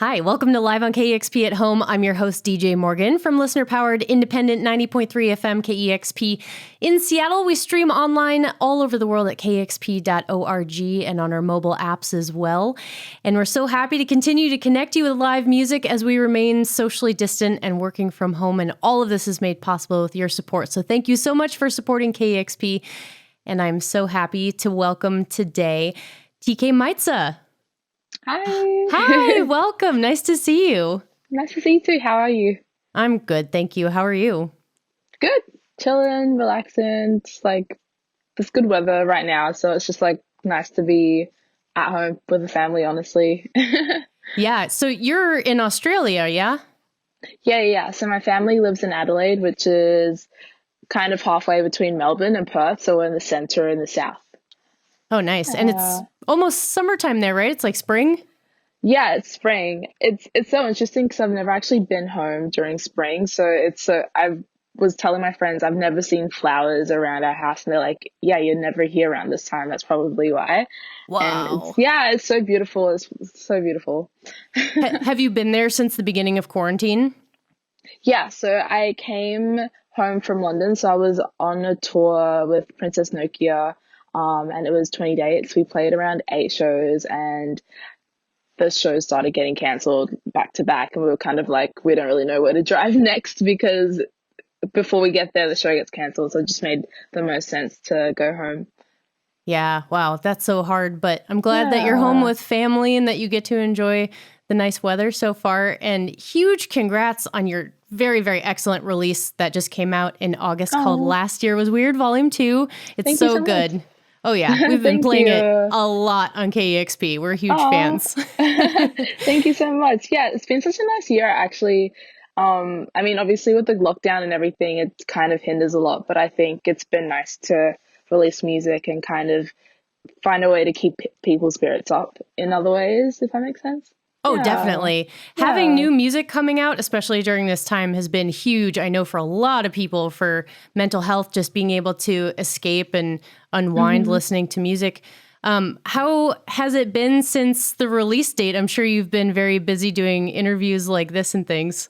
Hi, welcome to Live on KEXP at Home. I'm your host, DJ Morgan, from listener-powered independent 90.3 FM KEXP. In Seattle, we stream online all over the world at kexp.org and on our mobile apps as well. And we're so happy to continue to connect you with live music as we remain socially distant and working from home. And all of this is made possible with your support. So thank you so much for supporting KEXP. And I'm so happy to welcome today Tkay Maidza. Hi. Hi, welcome. Nice to see you. Nice to see you too. How are you? I'm good, thank you. How are you? Good. Chilling, relaxing. Just like, it's good weather right now, so it's just like nice to be at home with the family, honestly. Yeah, so you're in Australia, yeah? Yeah. So my family lives in Adelaide, which is kind of halfway between Melbourne and Perth, so we're in the centre in the south. Oh, nice. And it's almost summertime there, right? It's like spring? Yeah, it's spring. It's so interesting because I've never actually been home during spring. I was telling my friends I've never seen flowers around our house, and they're like, "Yeah, you're never here around this time. That's probably why." Wow. And it's so beautiful. It's so beautiful. Have you been there since the beginning of quarantine? Yeah, so I came home from London. So I was on a tour with Princess Nokia, and it was 20 dates. We played around 8 shows, and the shows started getting cancelled back to back, and we were kind of like, we don't really know where to drive next because before we get there, the show gets cancelled. So it just made the most sense to go home. Yeah, wow, that's so hard, but I'm glad that you're home with family and that you get to enjoy the nice weather so far. And huge congrats on your very, very excellent release that just came out in August called Last Year Was Weird, Volume 2. It's so good. Much. Oh, yeah. We've been playing it a lot on KEXP. We're huge fans. Thank you so much. Yeah, it's been such a nice year, actually. I mean, obviously, with the lockdown and everything, it kind of hinders a lot. But I think it's been nice to release music and kind of find a way to keep people's spirits up in other ways, if that makes sense. Oh, yeah. Definitely. Yeah. Having new music coming out, especially during this time, has been huge. I know for a lot of people, for mental health, just being able to escape and unwind listening to music. How has it been since the release date? I'm sure you've been very busy doing interviews like this and things.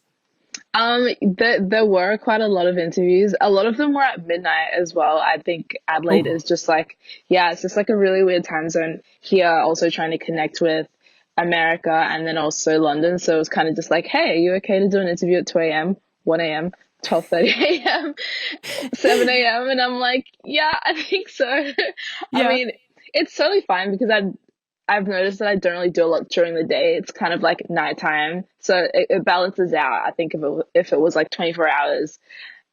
There were quite a lot of interviews. A lot of them were at midnight as well. I think Adelaide is just like, it's just like a really weird time zone here, also trying to connect with America and then also London. So it was kind of just like, hey, are you okay to do an interview at 2 a.m., 1 a.m., 12:30 a.m., 7 a.m.? And I'm like, yeah, I think so. Yeah. I mean, it's totally fine because I've noticed that I don't really do a lot during the day. It's kind of like nighttime. So it balances out. I think if it was like 24 hours,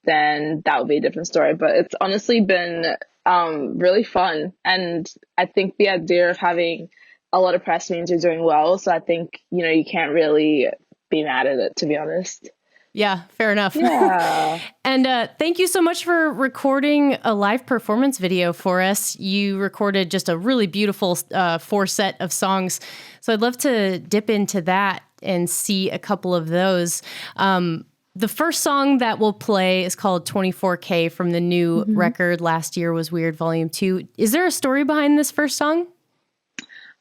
then that would be a different story. But it's honestly been really fun. And I think the idea of having a lot of press means you're doing well. So I think, you can't really be mad at it, to be honest. Yeah, fair enough. Yeah. And thank you so much for recording a live performance video for us. You recorded just a really beautiful 4 set of songs. So I'd love to dip into that and see a couple of those. The first song that we'll play is called 24K from the new record Last Year Was Weird, Volume 2. Is there a story behind this first song?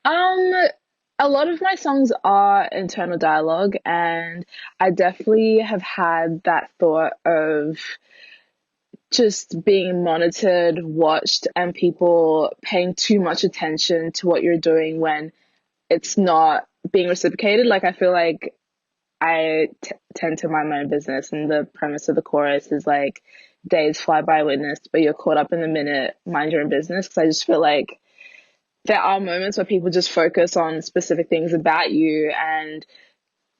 A lot of my songs are internal dialogue, and I definitely have had that thought of just being monitored, watched, and people paying too much attention to what you're doing when it's not being reciprocated. Like, I feel like I tend to mind my own business, and the premise of the chorus is like, days fly by witnessed, but you're caught up in the minute, mind your own business. Because I just feel like there are moments where people just focus on specific things about you, and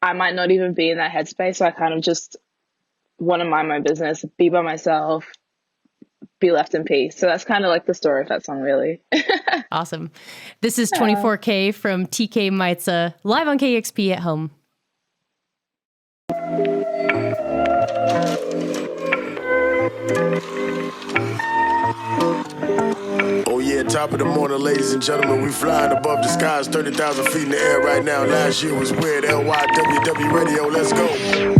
I might not even be in that headspace. So I kind of just want to mind my business, be by myself, be left in peace. So that's kind of like the story of that song, really. Awesome. This is 24K from Tkay Maidza, live on KEXP at Home. Top of the morning, ladies and gentlemen, we flying above the skies, 30,000 feet in the air right now. Last year was weird, LYWW Radio, let's go.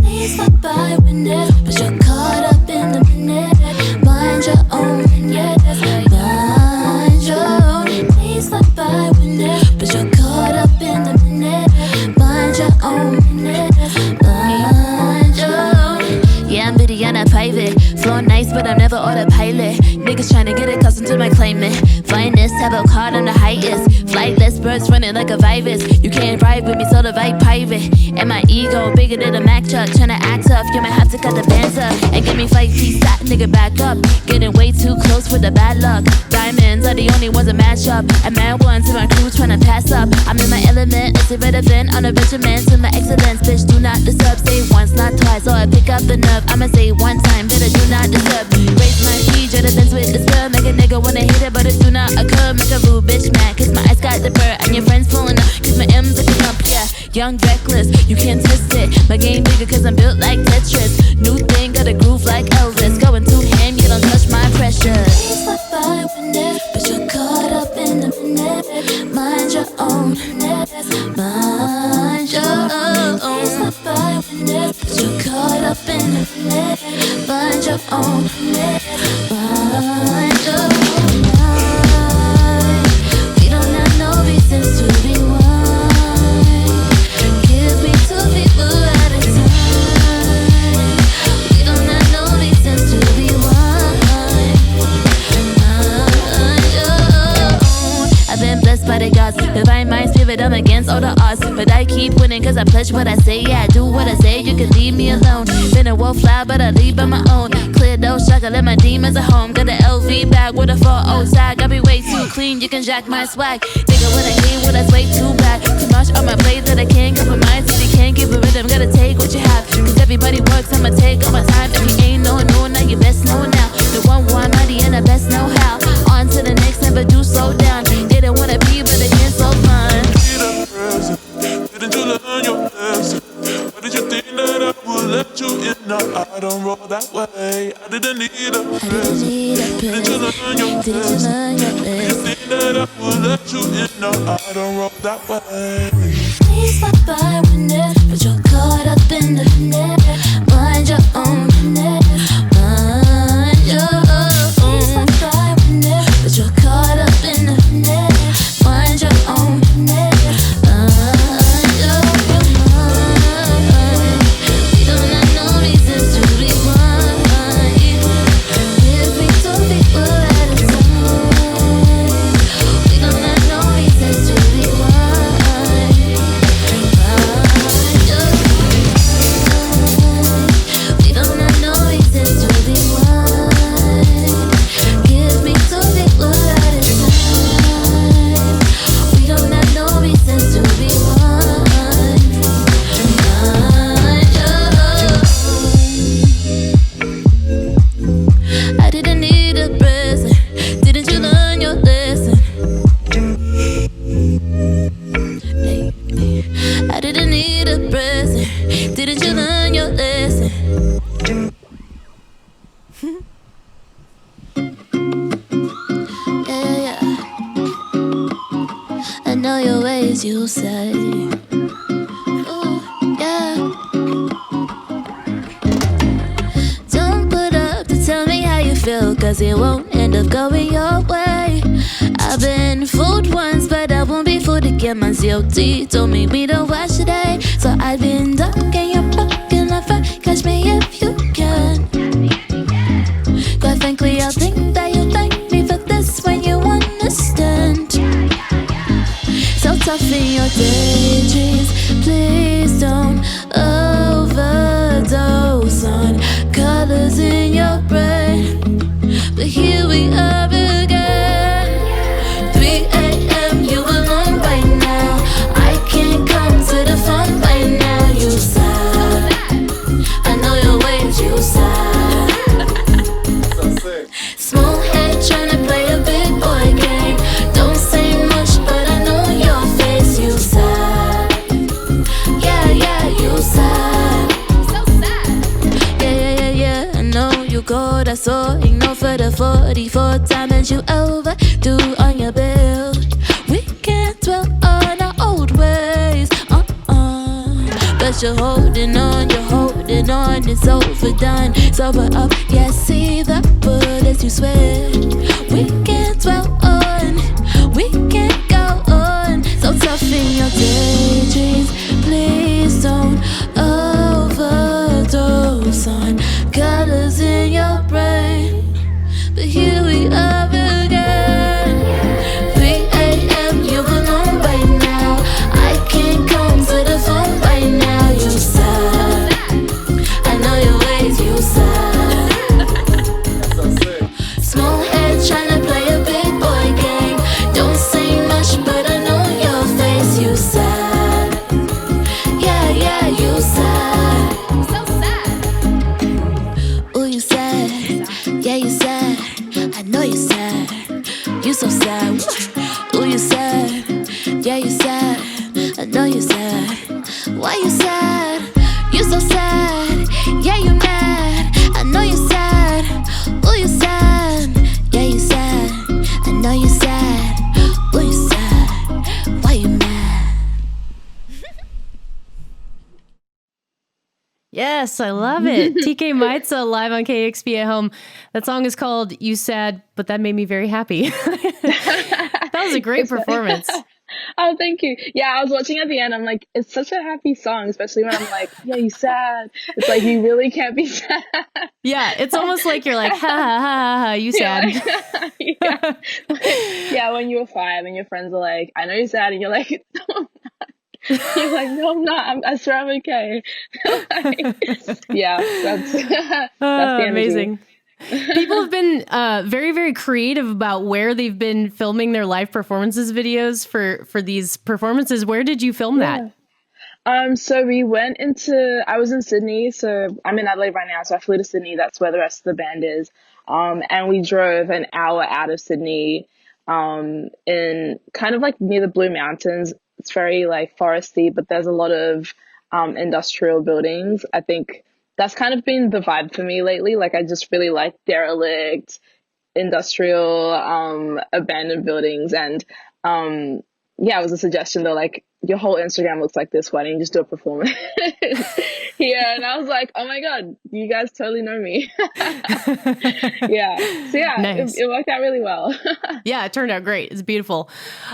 Please stop by witness, but you're caught up in the minute. Mind your own, yes, mind your own. Please stop by witness, but you're caught up in the minute. Mind mind your own business. Mind your own. Yeah, I'm bitty and I private. Flow nice, but I'm never autopilot. Niggas tryna get accustomed to my claimant. Finest, have a card on the highest. Flightless birds running like a virus. You can't ride with me, so the vibe private. And my ego bigger than a Mack truck. Tryna act tough, you might have to cut the bands up. And give me 5 piece, that nigga back up. Getting way too close with the bad luck. Diamonds are the only ones that match up. And mad ones in my crew tryna pass up. I'm in my element, it's irrelevant. On a regiment to my excellence. Bitch, do not disturb. Say once, not twice, or I pick up the nerve. I'ma say one time, better do not disturb. Raise my feet, dread the with the spur. Make a nigga wanna hit it, but it do not occur. Make a rude bitch mad, cause my eyes got the blur. And your friends pulling up, cause my M's looking up, yeah. Young, reckless, you can't twist it. My game bigger cause I'm built like Tetris. New thing, got a groove like Elvis. Going to him, you don't touch my pressure. Please stop by with it, but you're caught up in the minute. Mind your own business. Mind your own. Please stop by with it, but you're caught up in the minute. Mind your own business. Mind your own mind. We don't have no reasons to be one. Give me 2 people at a time. We don't have no reasons to be one. Mind your own. I've been blessed by the gods. Divine my spirit, I'm against all the odds. But I keep winning cause I pledge what I say. Yeah, I do what I say, you can leave me alone. Been a wallflower, but I leave by my own. Clear those shock, I let my demons at home. Got the LV bag with a 4-0 tag. I be way too clean, you can jack my swag. Nigga, when I hate, when that's way too bad. Too much on my plate that I can't compromise. If you can't give a rhythm, gotta take what you have. Cause everybody works, I'ma take all my time. If you ain't knowing, now you best know now. The one mighty and I best know how. On to the next, never do slow down. They don't wanna be, but they can't so fun. Didn't you learn your lesson? Why did you think that I would let you in? No, I don't roll that way. I didn't need a present. Didn't you learn your lesson? Why did you think that I would let you in? No, I don't roll that way. Please stop by with it, but you're caught up in the minute. Mind your own business. Mind your own. Please stop by with it, but you're caught up in the minute. Mind your own business. You say, ooh, yeah. Don't put up to tell me how you feel, cause it won't end up going your way. I've been fooled once, but I won't be fooled again. My COT told me we don't watch today, so I've been ducking your fucking life. Catch me if you can. Quite frankly, I think that you thank me for this when you understand. So tough in your daydreams, please don't overdose on colors in your brain. But here we are again. 3 a.m. you alone right now. I can't come to the fun right now. You sad, I know your ways, you sad. Small head tryna play a big boy game. Don't say much, but I know your face. You sad, yeah, you sad. So sad. Yeah, I know you cold. I saw ignore for the 44th time and you overdo on your bill. We can't dwell on our old ways, but you're holding on, it's overdone. Sober up, yeah, see the bullets you swear. We can't dwell on, we can't go on. So tough in your daydreams, please Why you sad? You so sad. Yeah, you mad. I know you sad. Oh, you sad. Yeah, you sad. I know you sad. Oh, you sad. Why you mad? Yes, I love it. Tkay Maidza live on KEXP at home. That song is called You Sad, but that made me very happy. That was a great performance. Oh, thank you. Yeah, I was watching at the end. I'm like, it's such a happy song, especially when I'm like, yeah, you sad. It's like, you really can't be sad. Yeah, it's almost like you're like, ha ha ha ha, you sad. Yeah. Yeah, when you were 5 and your friends are like, I know you're sad, and you're like, no, I'm not. You're like, no, I'm not. I swear I'm okay. Yeah, that's the energy. Amazing. People have been very, very creative about where they've been filming their live performances videos for these performances. Where did you film that? So we went I was in Sydney, so I'm in Adelaide right now, so I flew to Sydney. That's where the rest of the band is. And we drove an hour out of Sydney, in kind of like near the Blue Mountains. It's very like foresty, but there's a lot of industrial buildings. I think that's kind of been the vibe for me lately. Like, I just really like derelict, industrial, abandoned buildings. And yeah, it was a suggestion. They're like, your whole Instagram looks like this. Why don't you just do a performance here? And I was like, oh my God, you guys totally know me. Yeah. So yeah, Nice. it worked out really well. Yeah, it turned out great. It's beautiful.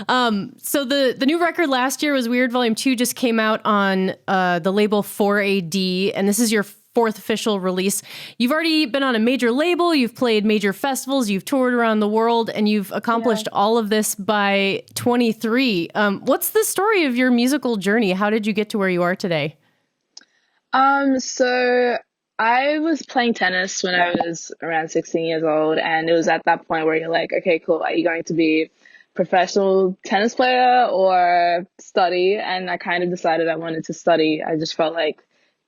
So the new record last year was Weird Volume 2, just came out on the label 4AD, and this is your 4th official release. You've already been on a major label, you've played major festivals, you've toured around the world, and you've accomplished all of this by 23. What's the story of your musical journey? How did you get to where you are today? So I was playing tennis when I was around 16 years old, and it was at that point where you're like, okay, cool, are you going to be professional tennis player or study? And I kind of decided I wanted to study. I just felt like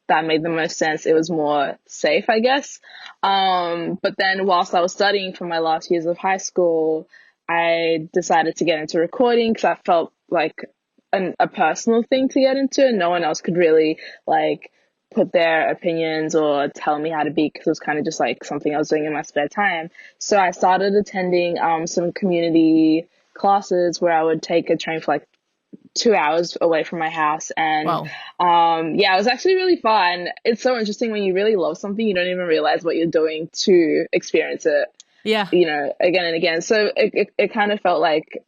that made the most sense. It was more safe, I guess. But then whilst I was studying for my last years of high school, I decided to get into recording because I felt like a personal thing to get into, and no one else could really like put their opinions or tell me how to be, because it was kind of just like something I was doing in my spare time. So I started attending some community classes where I would take a train for like 2 hours away from my house. And yeah, it was actually really fun. It's so interesting when you really love something, you don't even realize what you're doing to experience it. Yeah. You know, again and again. So it kind of felt like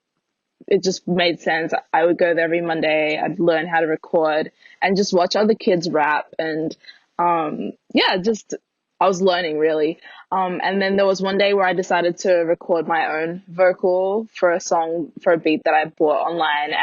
it just made sense. I would go there every Monday. I'd learn how to record and just watch other kids rap. And yeah, just I was learning really. And then there was one day where I decided to record my own vocal for a song, for a beat that I bought online.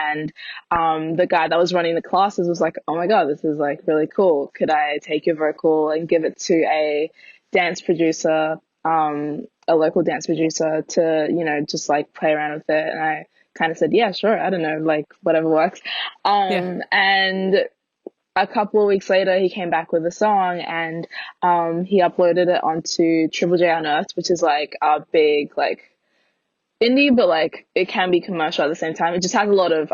And the guy that was running the classes was like, oh my God, this is like really cool. Could I take your vocal and give it to a dance producer, a local dance producer, to, you know, just like play around with it? And I kind of said, yeah, sure. I don't know, like whatever works. And a couple of weeks later, he came back with a song, and he uploaded it onto Triple J Unearthed, which is like a big like indie, but like it can be commercial at the same time. It just has a lot of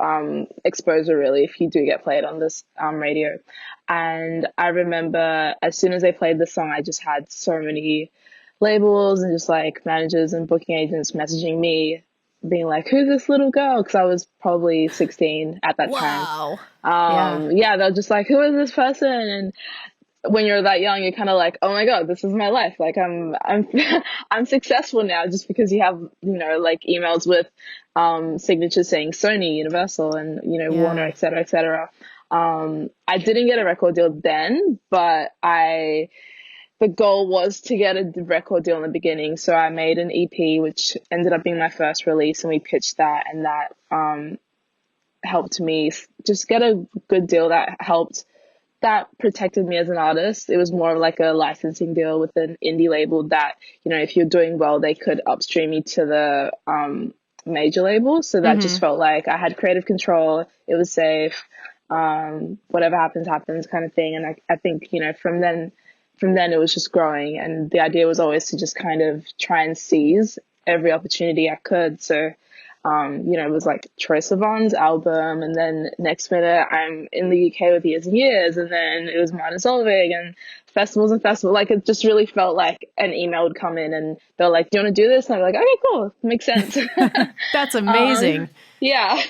exposure really if you do get played on this radio. And I remember as soon as they played the song, I just had so many labels and just like managers and booking agents messaging me, being like, who's this little girl? Because I was probably 16 at that time. Yeah, they're just like, who is this person? And when you're that young, you're kind of like, oh my God, this is my life. Like I'm I'm successful now, just because you have, you know, like emails with signatures saying Sony, Universal, and, you know, Warner, et cetera, et cetera. I didn't get a record deal then, but the goal was to get a record deal in the beginning. So I made an EP, which ended up being my first release, and we pitched that, and that helped me just get a good deal that protected me as an artist. It was more like a licensing deal with an indie label that, you know, if you're doing well, they could upstream you to the major label. So that just felt like I had creative control. It was safe. Whatever happens kind of thing. And I think, you know, from then it was just growing, and the idea was always to just kind of try and seize every opportunity I could. So It was like Troye Sivan's album, and then next minute I'm in the UK with Years and Years, and then it was Martin Solveig and festivals and festivals. Like, it just really felt like an email would come in and they're like, "Do you want to do this?" And I'm like, "Okay, cool, makes sense." That's amazing. Yeah.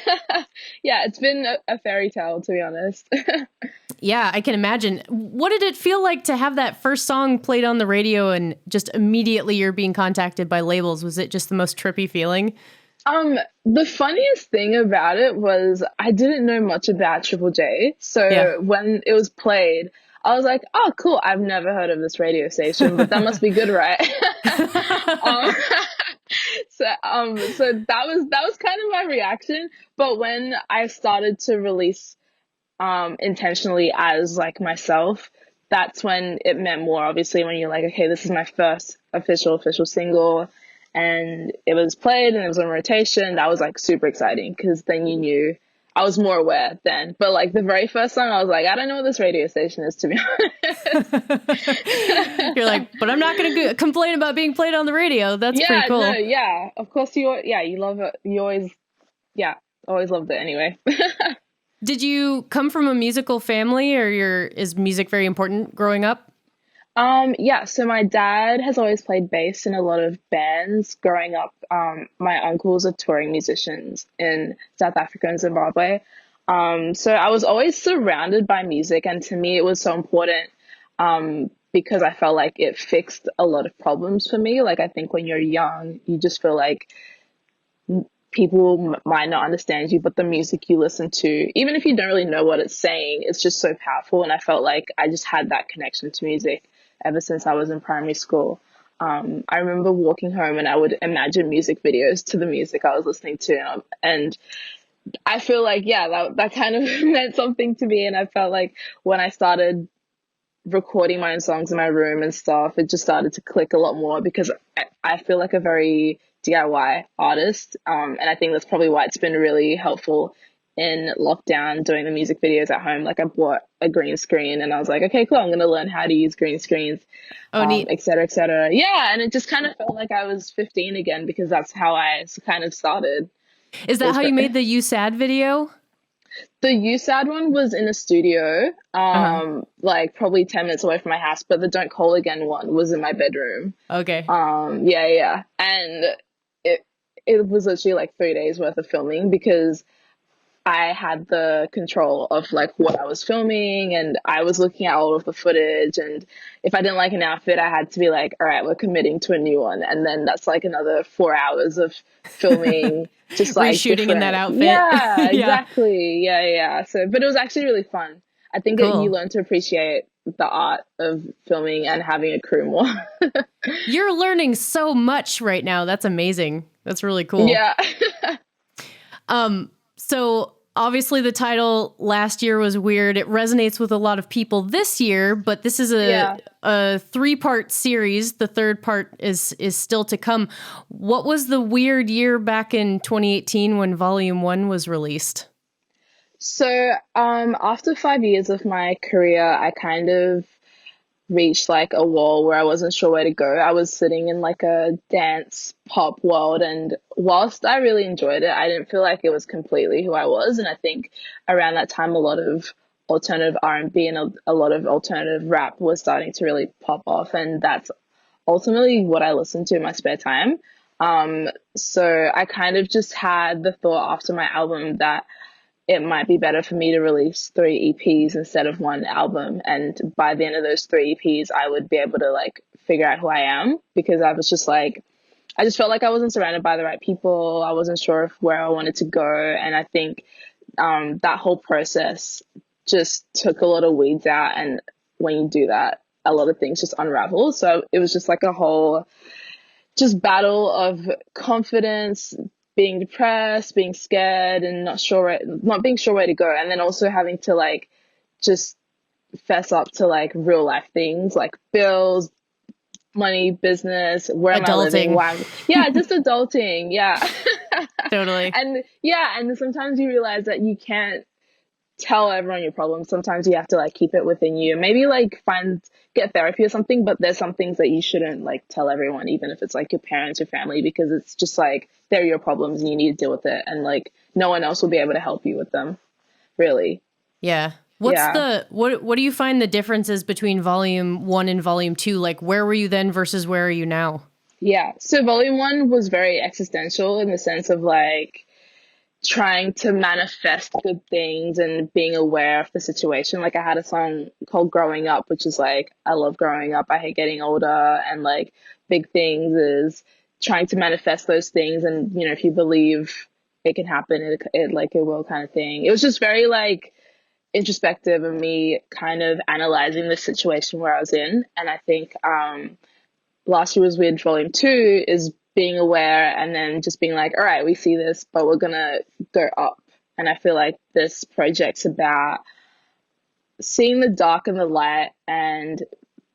Yeah, it's been a fairy tale, to be honest. Yeah, I can imagine. What did it feel like to have that first song played on the radio and just immediately you're being contacted by labels? Was it just the most trippy feeling? The funniest thing about it was I didn't know much about Triple J. So when it was played, I was like, "Oh, cool. I've never heard of this radio station, but that must be good, right?" So that was kind of my reaction. But when I started to release intentionally as like myself, that's when it meant more. Obviously, when you're like, "Okay, this is my first official single," and it was played and it was on rotation, that was like super exciting, because then you knew. I was more aware then. But like the very first song, I was like, I don't know what this radio station is, to be honest. You're like, but I'm not going to complain about being played on the radio. That's pretty cool. Yeah, of course you love it. You always loved it anyway. Did you come from a musical family, or is music very important growing up? Yeah, so my dad has always played bass in a lot of bands growing up. My uncles are touring musicians in South Africa and Zimbabwe. So I was always surrounded by music, and to me it was so important because I felt like it fixed a lot of problems for me. Like, I think when you're young, you just feel like people might not understand you, but the music you listen to, even if you don't really know what it's saying, it's just so powerful. And I felt like I just had that connection to music ever since I was in primary school. I remember walking home and I would imagine music videos to the music I was listening to. And I feel like, that kind of meant something to me. And I felt like when I started recording my own songs in my room and stuff, it just started to click a lot more, because I feel like a very DIY artist. And I think that's probably why it's been really helpful in lockdown doing the music videos at home. Like, I bought a green screen and I was like, okay, cool, I'm going to learn how to use green screens, neat. et cetera, et cetera. Yeah. And it just kind of felt like I was 15 again, because that's how I kind of started. Is that how you made the You Sad video? The You Sad one was in a studio, like probably 10 minutes away from my house, but the Don't Call Again one was in my bedroom. Okay. Yeah. And it was literally like 3 days worth of filming, because I had the control of like what I was filming, and I was looking at all of the footage, and if I didn't like an outfit, I had to be like, all right, we're committing to a new one. And then that's like another 4 hours of filming, just like reshooting in that outfit. Yeah, exactly. Yeah. So, but it was actually really fun. I think cool. You learn to appreciate the art of filming and having a crew more. You're learning so much right now. That's amazing. That's really cool. Yeah. So obviously the title last year was weird. It resonates with a lot of people this year, but this is a 3-part series. The third part is still to come. What was the weird year back in 2018 when Volume 1 was released? So after 5 years of my career, I kind of reached like a wall where I wasn't sure where to go. I was sitting in like a dance pop world, and whilst I really enjoyed it, I didn't feel like it was completely who I was. And I think around that time, a lot of alternative R&B and a lot of alternative rap was starting to really pop off, and that's ultimately what I listened to in my spare time. So I kind of just had the thought after my album that it might be better for me to release 3 EPs instead of 1 album. And by the end of those 3 EPs, I would be able to like figure out who I am, because I was just like, I just felt like I wasn't surrounded by the right people. I wasn't sure of where I wanted to go. And I think that whole process just took a lot of weeds out. And when you do that, a lot of things just unravel. So it was just like a whole just battle of confidence, being depressed, being scared, and not being sure where to go. And then also having to like just fess up to like real life things like bills, money, business, where am I living? Just adulting. Yeah. Totally. And sometimes you realize that you can't tell everyone your problems. Sometimes you have to like keep it within you. Maybe like get therapy or something, but there's some things that you shouldn't like tell everyone, even if it's like your parents, your family, because it's just like they're your problems and you need to deal with it, and like no one else will be able to help you with them, really. Yeah. Yeah. What do you find the differences between volume 1 and volume 2? Like, where were you then versus where are you now? Yeah. So volume 1 was very existential in the sense of like trying to manifest good things and being aware of the situation. Like I had a song called Growing Up, which is like, I love growing up, I hate getting older, and like big things is trying to manifest those things. And, you know, if you believe it can happen, it like it will, kind of thing. It was just very like introspective of me kind of analyzing the situation where I was in. And I think Last Year Was Weird volume 2 is being aware and then just being like, all right, we see this, but we're gonna go up. And I feel like this project's about seeing the dark and the light and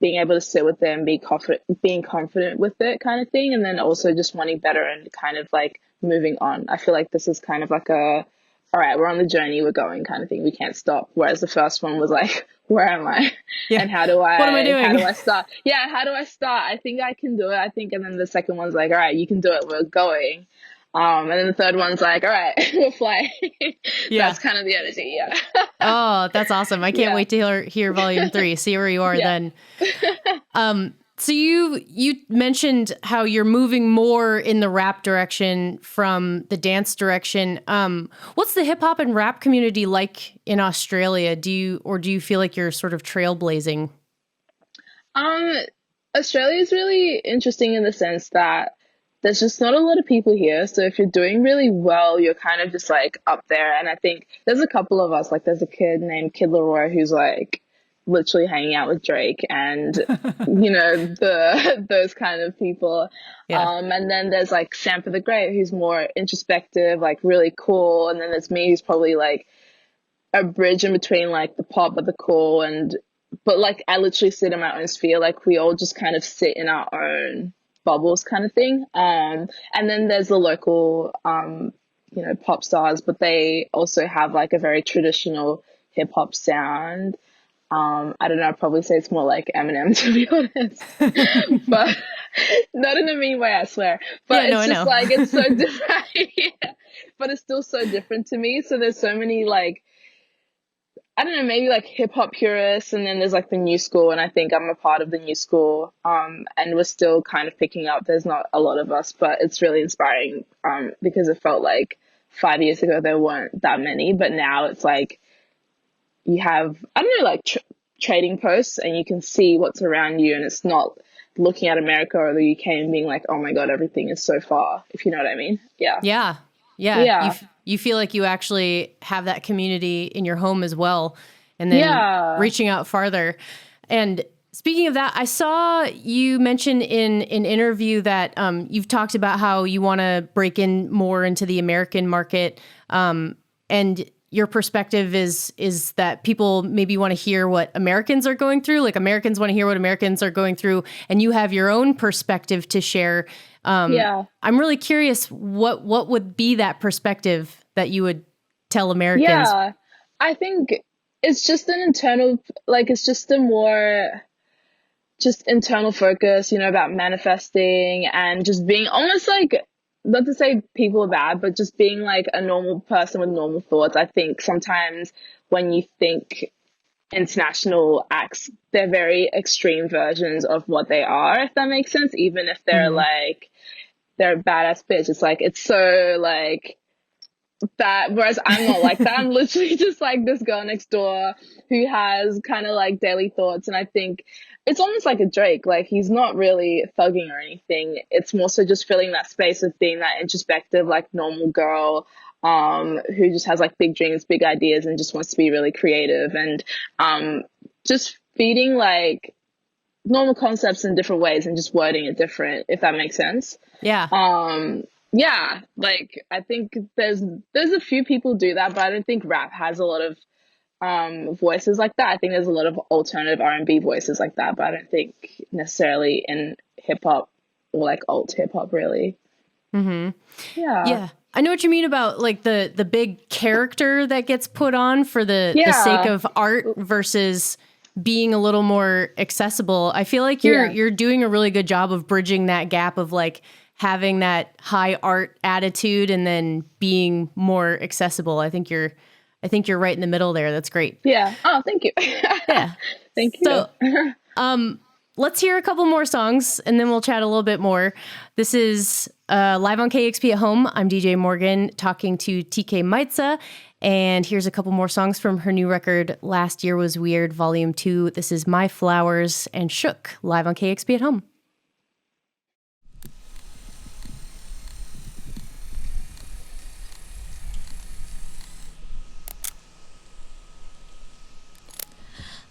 being able to sit with it and being confident with it, kind of thing. And then also just wanting better and kind of like moving on. I feel like this is kind of like all right, we're on the journey, we're going, kind of thing. We can't stop. Whereas the first one was like, where am I? Yeah. And what am I doing? How do I start? Yeah, how do I start? I think I can do it. I think, and then the second one's like, all right, you can do it. We're going. And then the third one's like, all right, we'll fly. Yeah. That's kind of the energy. Yeah. Oh, that's awesome. I can't wait to hear volume 3, see where you are then. So you mentioned how you're moving more in the rap direction from the dance direction. What's the hip hop and rap community like in Australia? Do you feel like you're sort of trailblazing? Australia is really interesting in the sense that there's just not a lot of people here. So if you're doing really well, you're kind of just like up there. And I think there's a couple of us, like there's a kid named Kid Leroy who's like literally hanging out with Drake and, you know, those kind of people. Yeah. And then there's like Sampa the Great, who's more introspective, like really cool. And then there's me, who's probably like a bridge in between like the pop but the cool. But like I literally sit in my own sphere. Like we all just kind of sit in our own bubbles, kind of thing. And then there's the local, you know, pop stars, but they also have like a very traditional hip hop sound. I don't know, I'd probably say it's more like Eminem, to be honest. But not in a mean way, I swear. But yeah, it's just like, it's so different. Yeah. But it's still so different to me. So there's so many like, I don't know, maybe like hip hop purists, and then there's like the new school, and I think I'm a part of the new school. And we're still kind of picking up. There's not a lot of us, but it's really inspiring because it felt like 5 years ago there weren't that many, but now it's like, you have, I don't know, like trading posts, and you can see what's around you, and it's not looking at America or the UK and being like, oh my God, everything is so far, if you know what I mean. Yeah. Yeah. You feel like you actually have that community in your home as well, and then reaching out farther. And speaking of that, I saw you mention in an interview that you've talked about how you want to break in more into the American market, and your perspective is that people maybe want to hear what Americans are going through. Like Americans want to hear what Americans are going through, and you have your own perspective to share. I'm really curious, what would be that perspective that you would tell Americans? Yeah, I think it's just an internal, like it's just a more just internal focus, you know, about manifesting and just being almost like, not to say people are bad, but just being like a normal person with normal thoughts. I think sometimes when you think international acts, they're very extreme versions of what they are, if that makes sense. Even if they're like, they're a badass bitch. It's like, it's so like that. Whereas I'm not like that. I'm literally just like this girl next door who has kind of like daily thoughts. And I think it's almost like a Drake. Like he's not really thugging or anything. It's more so just filling that space of being that introspective, like normal girl who just has like big dreams, big ideas, and just wants to be really creative, and just feeding like normal concepts in different ways and just wording it different, if that makes sense. Yeah, like I think there's a few people do that, but I don't think rap has a lot of voices like that. I think there's a lot of alternative R&B voices like that, but I don't think necessarily in hip hop or like alt hip hop really. Yeah. I know what you mean about like the big character that gets put on for the sake of art versus being a little more accessible. I feel like you're doing a really good job of bridging that gap of like having that high art attitude and then being more accessible. I think you're right in the middle there. That's great. Yeah. Oh, thank you. Yeah. Thank you. So, let's hear a couple more songs and then we'll chat a little bit more. This is live on KEXP at home. I'm DJ Morgan talking to Tkay Maidza. And here's a couple more songs from her new record, Last Year Was Weird, Volume 2. This is My Flowers and Shook, live on KEXP at home.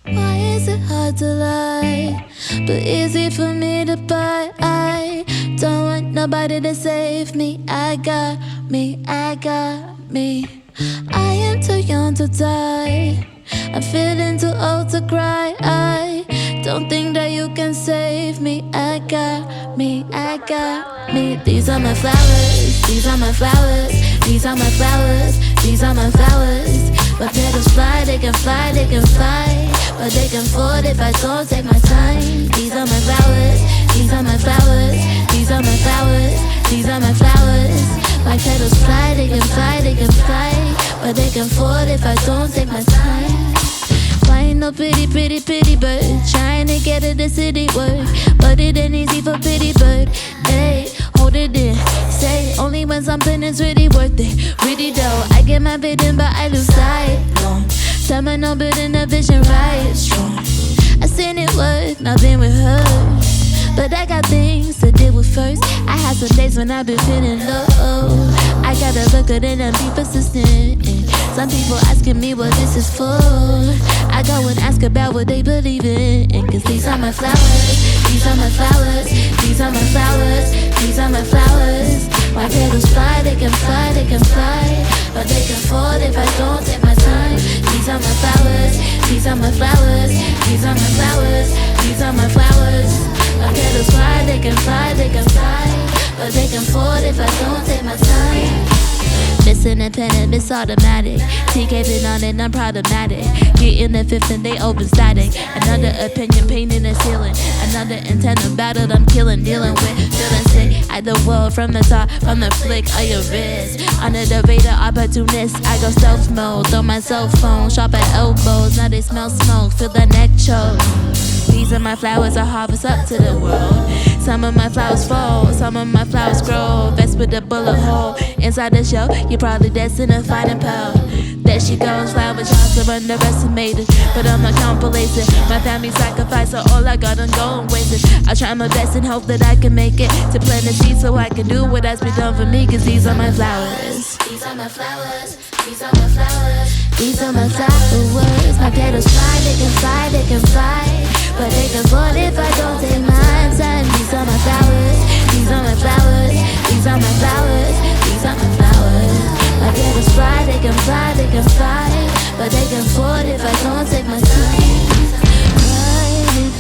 Why is it hard to lie, but easy for me to buy? I don't want nobody to save me. I got me, I got me. I am too young to die, I'm feeling too old to cry. I don't think that you can save me. I got me, I got me. These are my flowers, these are my flowers, these are my flowers, these are my flowers. My petals fly, they can fly, they can fly, but they can fall if I don't take my time. These are my flowers, these are my flowers, these are my flowers, these are my flowers. My petals fly, they can fly, they can fly, but they can fall if I don't take my time. Why ain't no pretty bird trying to get to the city work, but it ain't easy for pity bird. Hey, hold it in, say only when something is really worth it. Really though, I get my bidding but I lose sight. Long time I know building a vision right strong. I seen it work, not been with her, but I got things to deal with first. I had some days when I've been feeling low. I gotta look good and be persistent. Some people asking me what this is for. I go and ask about what they believe in. Cause these are my flowers, these are my flowers, these are my flowers, these are my flowers. My petals fly, they can fly, they can fly, but they can fall if I don't take my time. These are my flowers, these are my flowers, these are my flowers, these are my flowers. My petals fly, they can fly, they can fly, but they can fall if I don't take my time. Miss independent, miss automatic. Tkay been on it, I'm problematic. Getting the fifth and they open static. Another opinion painting the ceiling. Another intent battle I'm killing, dealing with. Feeling sick at the world from the top, from the flick of your wrist. Under the radar, opportunist, I go stealth mode. Throw my cell phone, sharp at elbows. Now they smell smoke, feel the neck choke. These are my flowers, I harvest up to the world. Some of my flowers fall, some of my flowers grow. Vest with a bullet hole inside the shell. You're probably destined to find a pearl. There she goes, flower shots are underestimated, but I'm not complacent. My family sacrificed, so all I got on going wasted. I try my best and hope that I can make it to plant the seed so I can do what has been done for me. Cause these are my flowers, these are my flowers, these are my flowers, these are my flowers. My petals fly, they can fly, they can fly, but they can fall if I don't take my time. These are my flowers, these are my flowers, these are my flowers, these are my flowers. My petals fly, they can fly, they can fly, but they can fall if I don't take my time. Riding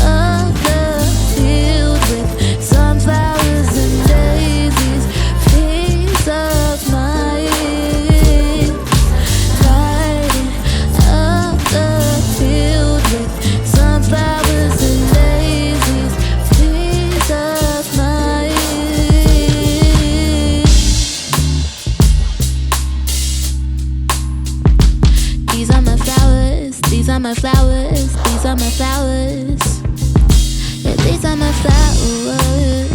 up the field with sunflowers and daisies, piece of my ear. Riding up the field with sunflowers and daisies, piece of my ear. These are my flowers, these are my flowers, these are my flowers. Yeah, these are my flowers.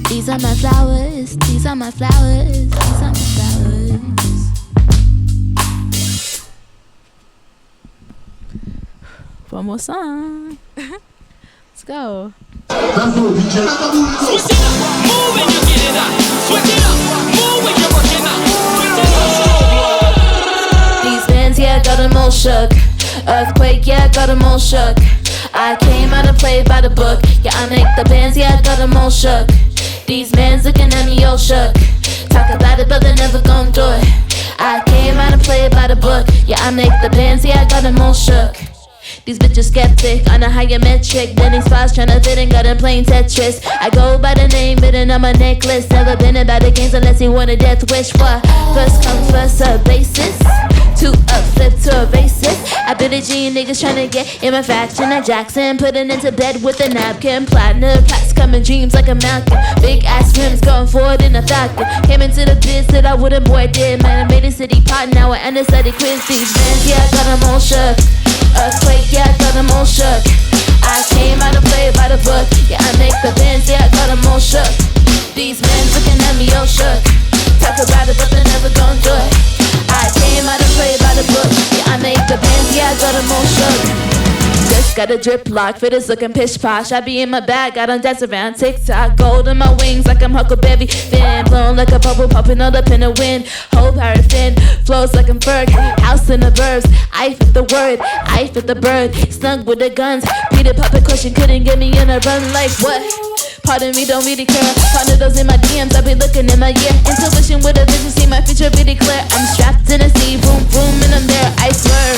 These are my flowers, these are my flowers, these are my flowers. One more song. Let's go. Switch it up, move when you get it up. Switch it up, move when you're working out. These bands, yeah, got them all shook. Earthquake, yeah, got them all shook. I came out and played by the book. Yeah, I make the bands, yeah, got them all shook. These mans looking at me all shook. Talk about it, but they're never gon' do it. I came out and played by the book. Yeah, I make the bands, yeah, I got them all shook. These bitches skeptic on a higher metric. Then these spots tryna fit and got them playing Tetris. I go by the name written on my necklace. Never been about the games unless you want a death wish. What? First come, first serve basis. 2 up, flip to a basis. I been a G niggas tryna get in my faction. At Jackson, putting into bed with a napkin. Platinum plaques coming dreams like a mountain. Big ass rims going forward in a falcon. Came into the biz that I wouldn't boy did. Man, I made a city pot, now I anesthetic quiz. These fans, yeah, I got them all shook. Earthquake, yeah, I got them all shook. I came out to play by the book. Yeah, I make the bands, yeah, I got them all shook. These men looking at me all shook. Talk about it, but they never gon' do it. I came out to play by the book. Yeah, I make the bands, yeah, I got them all shook. Just got a drip lock, fit is looking pish posh. I be in my bag, I don't dance around TikTok. Gold on my wings like I'm Huckleberry Finn. Blown like a bubble popping all up in the wind. Whole paraffin, flows like I'm Ferg. House in the burbs, I fit the word, I fit the bird. Snug with the guns, Peter Puppet question couldn't get me in a run like what? Pardon me, don't really care. Partner those in my DMs, I be looking in my ear. Intuition with a vision, see my future really clear. I'm strapped in a sea, boom, boom, and I'm there, I swear.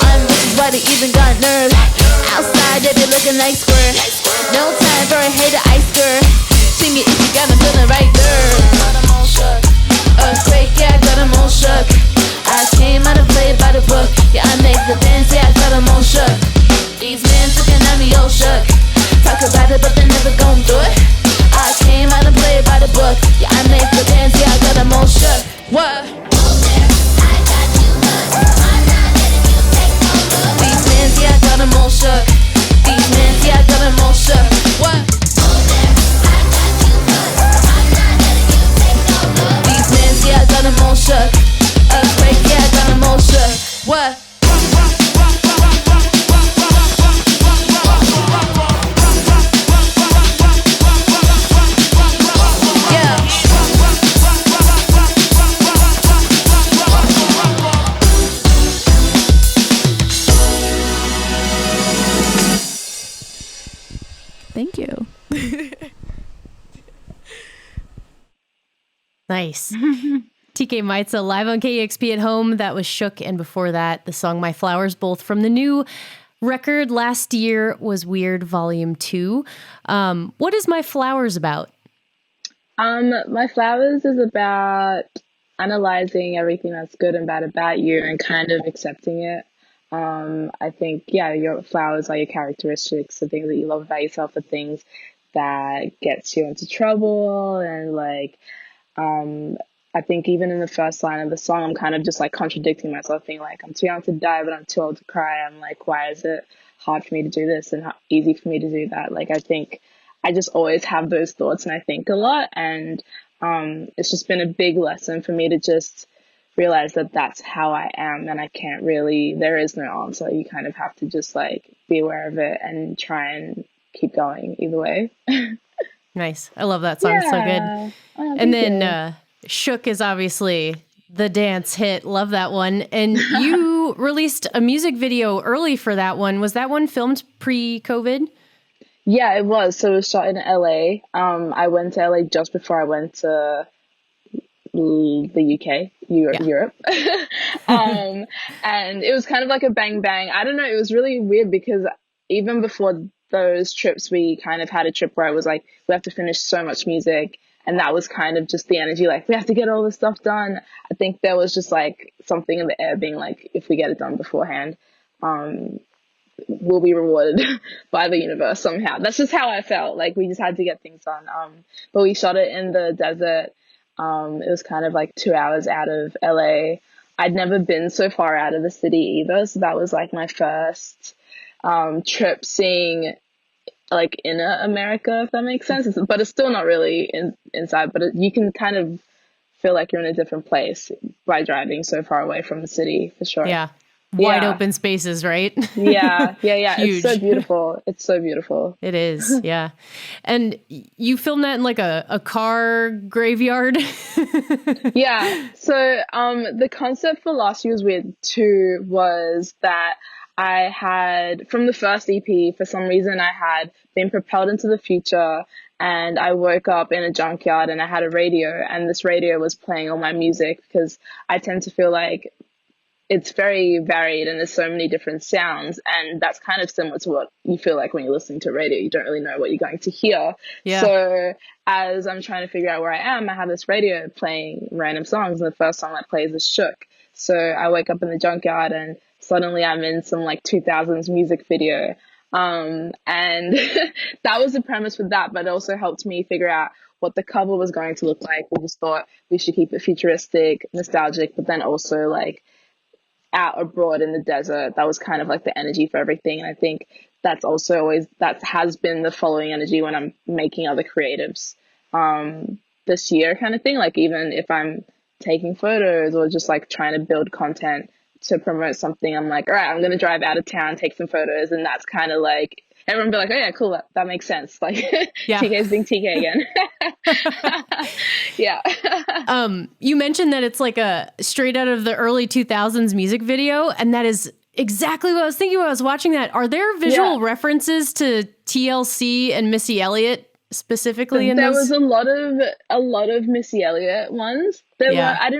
I'm rich, why they even got nerves. Outside, they be looking like square. No time for a hater, I stir. Sing it if you got them feeling right there. Earthquake, yeah, I got them all shook. I came out to play by the book. Yeah, I make the dance, yeah, I got them all shook. These men looking at me all shook. Talk about it, but they never gon' do it. I came out to play by the book. Yeah, I make the dance, yeah, I got them all shook. What? These men, yeah, I got them all shook. These men, yeah, I got them all shook. What? These men, yeah, I got them all shook. Earthquake, yeah, I got them all shook. What? Thank you. Nice. TK Maidza live on KEXP at home. That was Shook. And before that, the song My Flowers, both from the new record last year, was Weird Volume 2. What is My Flowers about? My Flowers is about analyzing everything that's good and bad about you and kind of accepting it. I think, yeah, your flowers are your characteristics, the things that you love about yourself, the things that gets you into trouble. And like, I think even in the first line of the song, I'm kind of just like contradicting myself, being like, I'm too young to die, but I'm too old to cry. I'm like, why is it hard for me to do this and easy for me to do that? Like, I think I just always have those thoughts and I think a lot. And it's just been a big lesson for me to just realize that that's how I am, and I can't really, there is no answer. You kind of have to just like be aware of it and try and keep going either way. Nice. I love that song. Yeah. So good. Oh, And thank then Shook is obviously the dance hit. Love that one. And you released a music video early for that one. Was that one filmed pre-COVID? Yeah, it was. So it was shot in LA. I went to LA just before I went to the UK, Europe. And it was kind of like a bang bang. I don't know, it was really weird because even before those trips, we kind of had a trip where I was like, we have to finish so much music. And that was kind of just the energy, like, we have to get all this stuff done. I think there was just like something in the air being like, if we get it done beforehand, we'll be rewarded by the universe somehow. That's just how I felt. Like, we just had to get things done. But we shot it in the desert. It was kind of like 2 hours out of LA. I'd never been so far out of the city either. So that was like my first trip seeing like inner America, if that makes sense. But it's still not really inside, but you can kind of feel like you're in a different place by driving so far away from the city, for sure. Yeah. Wide open spaces, right? Yeah. Huge. It's so beautiful. It's so beautiful. It is, yeah. And you filmed that in like a car graveyard? Yeah. So the concept for Last Year's Weird 2 was that I had, from the first EP, for some reason I had been propelled into the future, and I woke up in a junkyard and I had a radio, and this radio was playing all my music because I tend to feel like it's very varied and there's so many different sounds, and that's kind of similar to what you feel like when you're listening to radio. You don't really know what you're going to hear. Yeah. So as I'm trying to figure out where I am, I have this radio playing random songs, and the first song that plays is Shook. So I wake up in the junkyard and suddenly I'm in some like 2000s music video. And that was the premise with that, but it also helped me figure out what the cover was going to look like. We just thought we should keep it futuristic, nostalgic, but then also like out abroad in the desert. That was kind of like the energy for everything. And I think that's also always, that has been the following energy when I'm making other creatives this year kind of thing. Like even if I'm taking photos or just like trying to build content to promote something, I'm like, all right, I'm going to drive out of town, take some photos. And that's kind of like, everyone be like, oh yeah, cool. That makes sense. Like Yeah. TK's being TK again. Yeah. You mentioned that it's like a straight out of the early 2000s music video, and that is exactly what I was thinking when I was watching that. Are there visual references to TLC and Missy Elliott specifically in there those? was a lot of Missy Elliott ones. I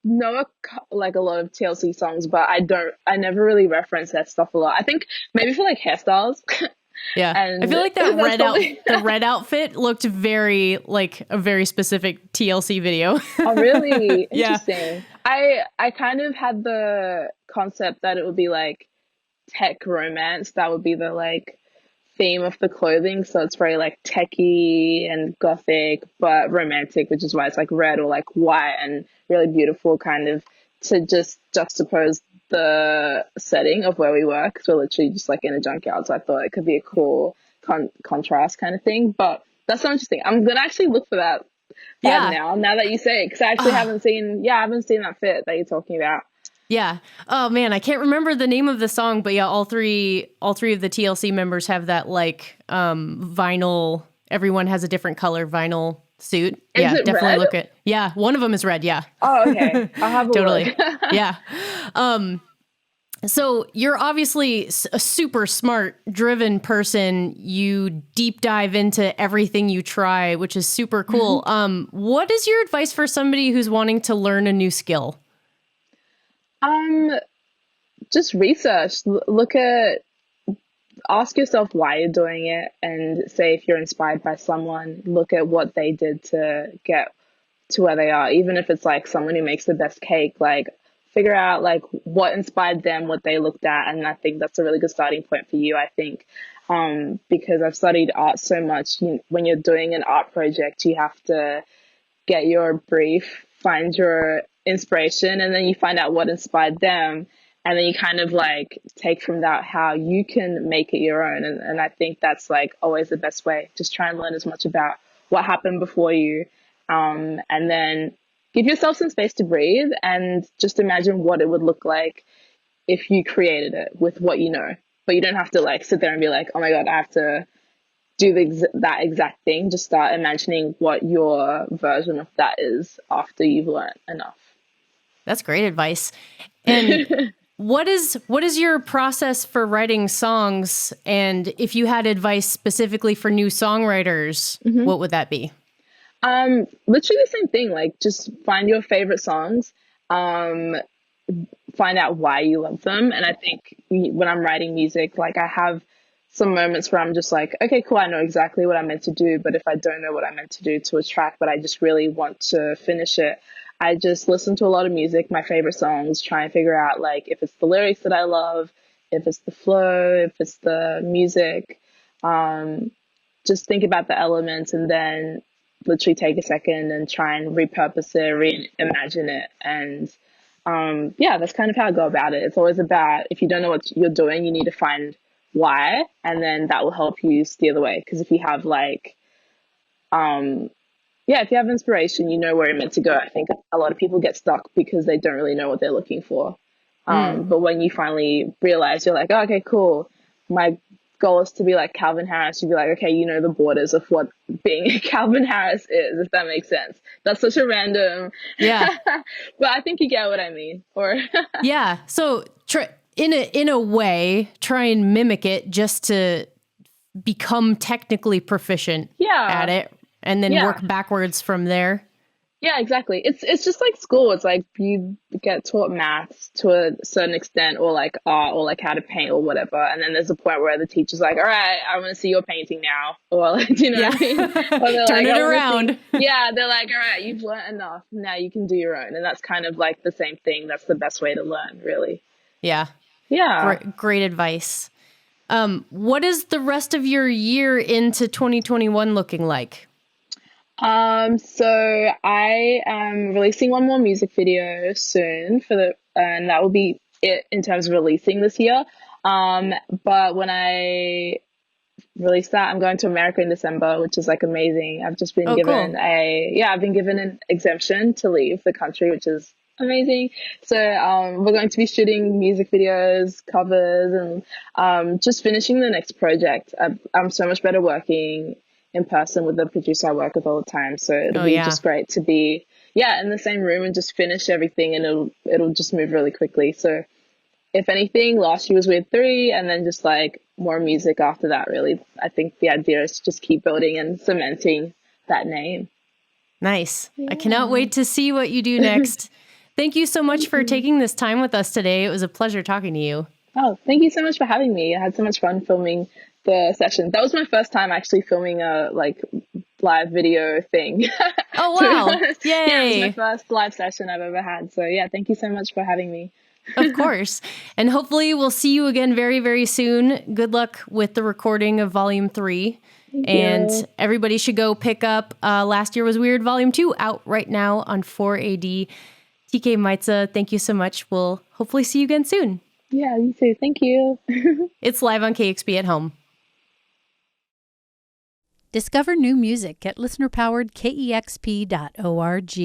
know a lot of TLC songs, but I never really reference that stuff a lot. I think maybe for like hairstyles. Yeah. And I feel like that the red outfit looked very like a very specific TLC video. Oh really? Yeah. Interesting. I kind of had the concept that it would be like tech romance. That would be the like theme of the clothing, so it's very like techy and gothic but romantic, which is why it's like red or like white and really beautiful, kind of to just juxtapose the setting of where we were, because we're literally just like in a junkyard. So I thought it could be a cool contrast kind of thing. But that's so interesting. I'm gonna actually look for that now that you say it, because I actually haven't seen that fit that you're talking about. Yeah. Oh man, I can't remember the name of the song, but yeah, all three of the TLC members have that like vinyl. Everyone has a different color vinyl suit. Is it definitely red? look at. Yeah, one of them is red. Yeah. Oh, okay. I'll have a Totally. look. Yeah. So you're obviously a super smart, driven person. You deep dive into everything you try, which is super cool. What is your advice for somebody who's wanting to learn a new skill? Just research. Ask yourself why you're doing it, and say if you're inspired by someone, look at what they did to get to where they are. Even if it's like someone who makes the best cake, like figure out like what inspired them, what they looked at. And I think that's a really good starting point for you, I think. Because I've studied art so much, when you're doing an art project, you have to get your brief, find your inspiration, and then you find out what inspired them, and then you kind of like take from that how you can make it your own. And I think that's like always the best way. Just try and learn as much about what happened before you, and then give yourself some space to breathe, and just imagine what it would look like if you created it with what you know. But you don't have to like sit there and be like, oh my god, I have to do that exact thing. Just start imagining what your version of that is after you've learned enough. That's great advice. And what is your process for writing songs? And if you had advice specifically for new songwriters, what would that be? Literally the same thing. Like, just find your favorite songs, find out why you love them. And I think when I'm writing music, like I have some moments where I'm just like, okay, cool, I know exactly what I'm meant to do. But if I don't know what I'm meant to do to a track, but I just really want to finish it, I just listen to a lot of music, my favorite songs, try and figure out like if it's the lyrics that I love, if it's the flow, if it's the music, just think about the elements, and then literally take a second and try and repurpose it, reimagine it. And that's kind of how I go about it. It's always about, if you don't know what you're doing, you need to find why, and then that will help you steer the way. Because if you have like if you have inspiration, you know where you're meant to go. I think a lot of people get stuck because they don't really know what they're looking for. But when you finally realize, you're like, oh, okay, cool, my goal is to be like Calvin Harris, you'd be like, okay, you know the borders of what being a Calvin Harris is, if that makes sense. That's such a random... Yeah. But I think you get what I mean. Or yeah. So in a way, try and mimic it just to become technically proficient at it, and then work backwards from there. Yeah, exactly. It's just like school. It's like you get taught maths to a certain extent, or like art, or like how to paint or whatever. And then there's a point where the teacher's like, "All right, I want to see your painting now," or like, do you know Yeah. what I mean? Or they're Turn like, it "I wanna around. see." Yeah, they're like, "All right, you've learned enough. Now you can do your own." And that's kind of like the same thing. That's the best way to learn, really. Yeah. Yeah. Great advice. What is the rest of your year into 2021 looking like? So I am releasing one more music video soon and that will be it in terms of releasing this year. But when I release that, I'm going to America in December, which is like amazing. I've just been given Cool. I've been given an exemption to leave the country, which is amazing. So, we're going to be shooting music videos, covers, and, just finishing the next project. I'm so much better working in person with the producer I work with all the time. So it'll be just great to be, in the same room and just finish everything, and it'll just move really quickly. So if anything, last year was Weird 3, and then just like more music after that, really. I think the idea is to just keep building and cementing that name. Nice. I cannot wait to see what you do next. Thank you so much for taking this time with us today. It was a pleasure talking to you. Oh, thank you so much for having me. I had so much fun filming the session. That was my first time actually filming a like live video thing. Oh, wow. Yay. Yeah, it was my first live session I've ever had. So yeah, thank you so much for having me. Of course. And hopefully we'll see you again very, very soon. Good luck with the recording of Volume 3. And everybody should go pick up Last Year Was Weird Volume 2 out right now on 4AD. Tkay, Maidza, thank you so much. We'll hopefully see you again soon. Yeah, you too. Thank you. It's live on KEXP at home. Discover new music at listener-powered KEXP.org.